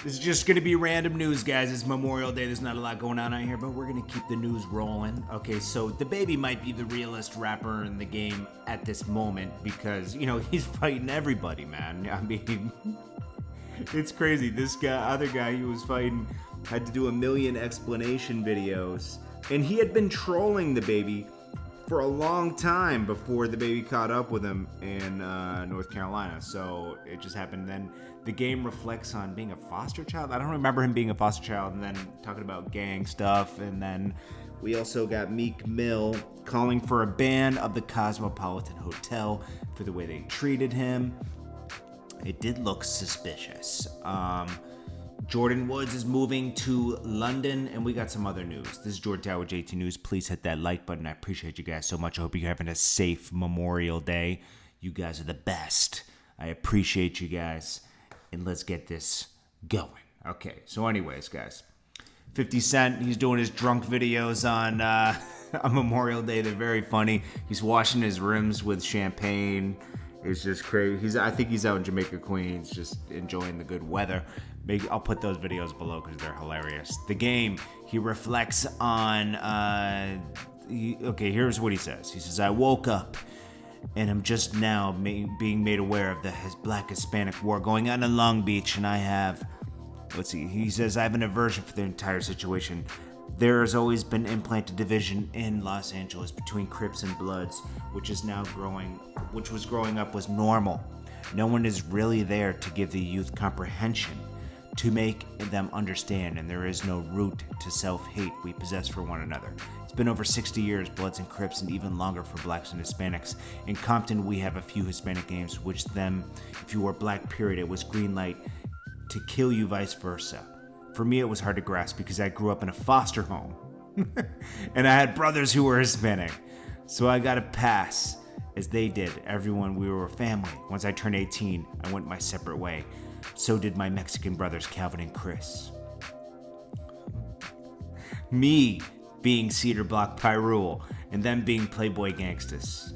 This is just going to be random news, guys. It's Memorial Day. There's not a lot going on out here, but we're going to keep the news rolling. Okay, so DaBaby might be the realest rapper in the game at this moment because, you know, he's fighting everybody, man. I mean, it's crazy. This guy, other guy he was fighting, had to do a million explanation videos. And he had been trolling DaBaby for a long time before DaBaby caught up with him in North Carolina. So it just happened then. The game reflects on being a foster child. I don't remember him being a foster child, and then talking about gang stuff. And then we also got Meek Mill calling for a ban of the Cosmopolitan Hotel for the way they treated him. It did look suspicious. Jordan Woods is moving to London, and we got some other news. This is Jordan Tower JT News. Please hit that like button. I appreciate you guys so much. I hope you're having a safe Memorial Day. You guys are the best. I appreciate you guys. And let's get this going. Okay, so anyways, guys. 50 Cent, he's doing his drunk videos on Memorial Day. They're very funny. He's washing his rims with champagne. It's just crazy. I think he's out in Jamaica, Queens, just enjoying the good weather. I'll put those videos below because they're hilarious. The game, he reflects on... okay, here's what he says. He says, I woke up and I'm just now being made aware of the Black Hispanic war going on in Long Beach, and I have... Let's see. He says, I have an aversion for the entire situation. There has always been implanted division in Los Angeles between Crips and Bloods, which was growing up was normal. No one is really there to give the youth comprehension, to make them understand, and there is no root to self-hate we possess for one another. It's been over 60 years, Bloods and Crips, and even longer for Blacks and Hispanics. In Compton, we have a few Hispanic gangs, which them, if you were Black, period, it was green light to kill you, vice versa. For me, it was hard to grasp because I grew up in a foster home. And I had brothers who were Hispanic. So I got a pass, as they did. Everyone, we were a family. Once I turned 18, I went my separate way. So did my Mexican brothers, Calvin and Chris. Me being Cedar Block Pyrule, and them being Playboy Gangsters.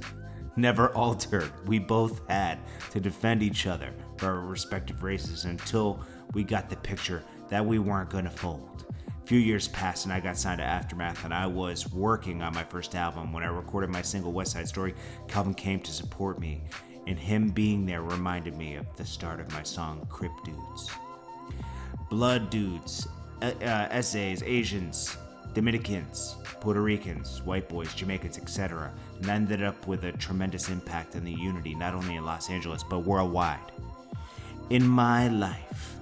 Never altered. We both had to defend each other for our respective races until we got the picture that we weren't going to fold. A few years passed and I got signed to Aftermath, and I was working on my first album. When I recorded my single West Side Story, Calvin came to support me, and him being there reminded me of the start of my song, Crip Dudes. Blood Dudes, essays, Asians, Dominicans, Puerto Ricans, white boys, Jamaicans, etc. And ended up with a tremendous impact on the unity, not only in Los Angeles, but worldwide. In my life,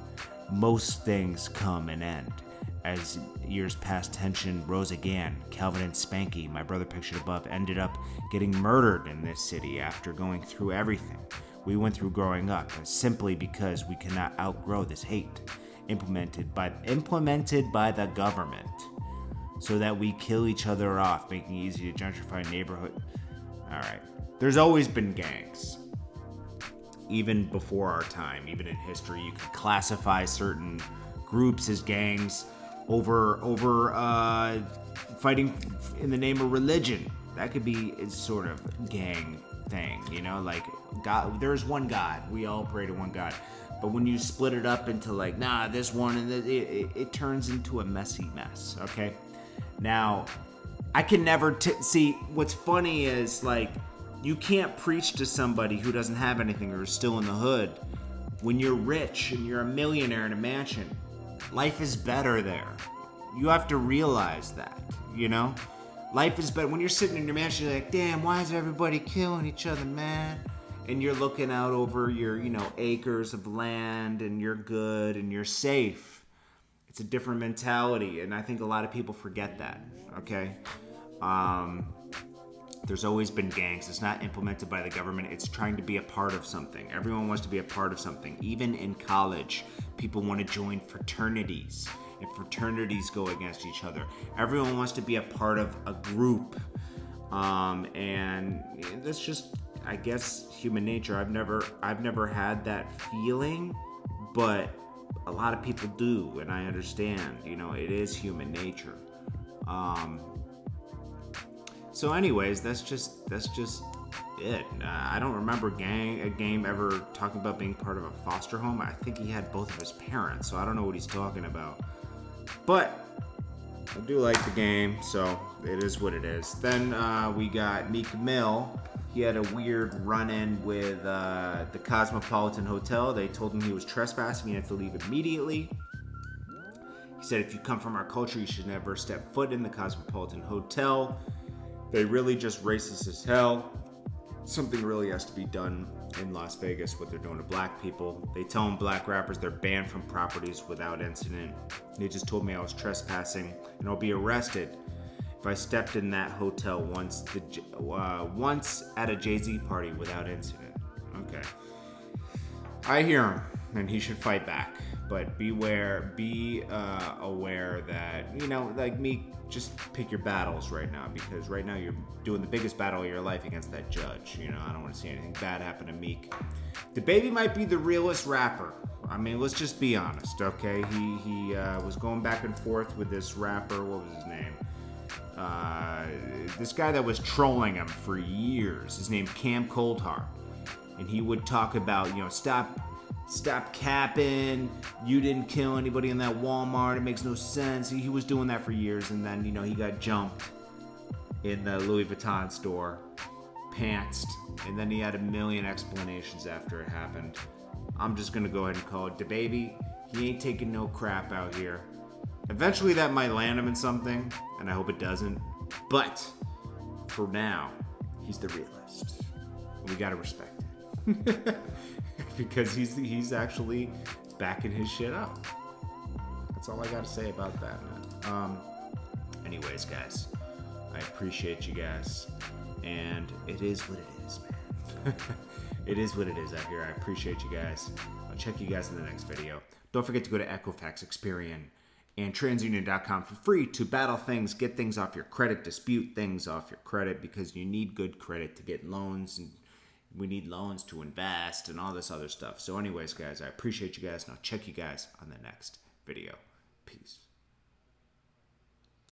most things come and end. As years past, tension rose again. Calvin and Spanky, my brother pictured above, ended up getting murdered in this city after going through everything we went through growing up, simply because we cannot outgrow this hate implemented by the government, so that we kill each other off, making it easy to gentrify neighborhood. All right, there's always been gangs. Even before our time, even in history, you could classify certain groups as gangs over fighting in the name of religion. That could be a sort of gang thing, you know, like God. There's one God. We all pray to one God. But when you split it up into like, nah, this one, and it turns into a messy mess. Okay. Now, I can never see. What's funny is like, you can't preach to somebody who doesn't have anything or is still in the hood. When you're rich and you're a millionaire in a mansion, life is better there. You have to realize that, you know? Life is better. When you're sitting in your mansion, you're like, damn, why is everybody killing each other, man? And you're looking out over your, acres of land, and you're good and you're safe. It's a different mentality, and I think a lot of people forget that, okay? There's always been gangs. It's not implemented by the government. It's trying to be a part of something. Everyone wants to be a part of something. Even in college, people want to join fraternities, and fraternities go against each other. Everyone wants to be a part of a group, and that's just, I guess, human nature. I've never had that feeling, but a lot of people do, and I understand. It is human nature. So anyways, that's just did. I don't remember a game ever talking about being part of a foster home. I think he had both of his parents, so I don't know what he's talking about. But I do like the game, so it is what it is. Then we got Meek Mill. He had a weird run-in with the Cosmopolitan Hotel. They told him he was trespassing. He had to leave immediately. He said, if you come from our culture, you should never step foot in the Cosmopolitan Hotel. They really just racist as hell. Something really has to be done in Las Vegas, what they're doing to black people. They tell them black rappers they're banned from properties without incident. They just told me I was trespassing and I'll be arrested if I stepped in that hotel once at a Jay-Z party without incident. Okay. I hear him, and he should fight back. But be aware that, you know, like me, just pick your battles right now, because right now you're doing the biggest battle of your life against that judge. You know, I don't want to see anything bad happen to Meek. DaBaby might be the realest rapper. I mean, let's just be honest, okay? He was going back and forth with this rapper. What was his name? This guy that was trolling him for years. His name Cam Coldheart, and he would talk about, you know, stop capping. You didn't kill anybody in that Walmart. It makes no sense. He was doing that for years, and then, you know, he got jumped in the Louis Vuitton store, pantsed, and then he had a million explanations after it happened. I'm just gonna go ahead and call it DaBaby. He ain't taking no crap out here. Eventually that might land him in something, and I hope it doesn't. But for now, he's the realist. We gotta respect it. Because he's actually backing his shit up. That's all I gotta say about that, man. Anyways, guys, I appreciate you guys, and it is what it is, man. It is what it is out here. I appreciate you guys. I'll check you guys in the next video. Don't forget to go to Equifax, Experian, and TransUnion.com for free to battle things, get things off your credit, dispute things off your credit, because you need good credit to get loans, and we need loans to invest and all this other stuff. So anyways, guys, I appreciate you guys, and I'll check you guys on the next video. Peace.